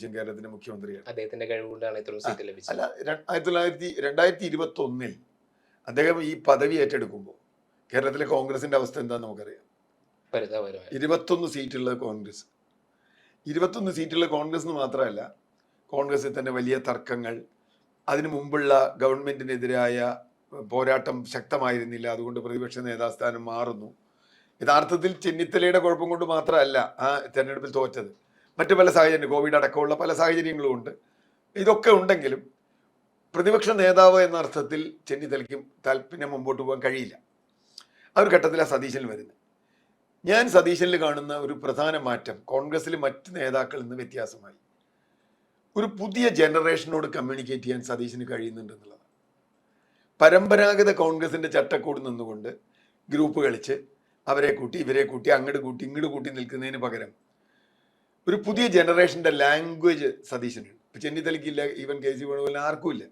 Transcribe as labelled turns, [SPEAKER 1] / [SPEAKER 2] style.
[SPEAKER 1] കേരളത്തിന്റെ മുഖ്യമന്ത്രിയാണ്.
[SPEAKER 2] അദ്ദേഹത്തിന്റെ കഴിവുകൊണ്ടാണ് ഇത്രയും സീറ്റ് ലഭിച്ചത്.
[SPEAKER 1] അല്ല, 2021 അദ്ദേഹം ഈ പദവി ഏറ്റെടുക്കുമ്പോൾ കേരളത്തിലെ കോൺഗ്രസിന്റെ അവസ്ഥ എന്താണെന്ന് നമുക്കറിയാം. 21 സീറ്റുള്ള കോൺഗ്രസ്, 21 സീറ്റുള്ള കോൺഗ്രസ് എന്ന് മാത്രമല്ല, കോൺഗ്രസിൽ തന്നെ വലിയ തർക്കങ്ങൾ, അതിനു മുമ്പുള്ള ഗവൺമെന്റിനെതിരായ പോരാട്ടം ശക്തമായിരുന്നില്ല, അതുകൊണ്ട് പ്രതിപക്ഷ നേതാസ്ഥാനം മാറുന്നു. യഥാർത്ഥത്തിൽ ചെന്നിത്തലയുടെ കുഴപ്പം കൊണ്ട് മാത്രമല്ല ആ തെരഞ്ഞെടുപ്പിൽ തോറ്റത്, മറ്റു പല സാഹചര്യം, കോവിഡ് അടക്കമുള്ള പല സാഹചര്യങ്ങളും ഉണ്ട്. ഇതൊക്കെ ഉണ്ടെങ്കിലും പ്രതിപക്ഷ നേതാവ് എന്ന അർത്ഥത്തിൽ ചെന്നിത്തലയ്ക്കും താല്പര്യം മുമ്പോട്ട് പോകാൻ കഴിയില്ല. ആ ഒരു ഘട്ടത്തിലാണ് സതീശനിൽ വരുന്നത്. ഞാൻ സതീശനിൽ കാണുന്ന ഒരു പ്രധാന മാറ്റം കോൺഗ്രസിൽ മറ്റ് നേതാക്കളിൽ നിന്ന് വ്യത്യാസമായി. ഒരു പുതിയ ജനറേഷനോട് കമ്മ്യൂണിക്കേറ്റ് ചെയ്യാൻ സതീശന് കഴിയുന്നുണ്ടെന്നുള്ളതാണ്. പരമ്പരാഗത കോൺഗ്രസിന്റെ ചട്ടക്കൂട് നിന്നുകൊണ്ട് ഗ്രൂപ്പ് കളിച്ച് അവരെ കൂട്ടി ഇവരെ കൂട്ടി അങ്ങോട്ട് കൂട്ടി ഇങ്ങോട്ട് കൂട്ടി നിൽക്കുന്നതിന് പകരം ഒരു പുതിയ ജനറേഷന്റെ ലാംഗ്വേജ് സതീശനുണ്ട്. ഇപ്പൊ ചെന്നിത്തലയ്ക്കില്ല, ഈവൻ കെ സി വേണുഗോപാലിന് ആർക്കും ഇല്ല.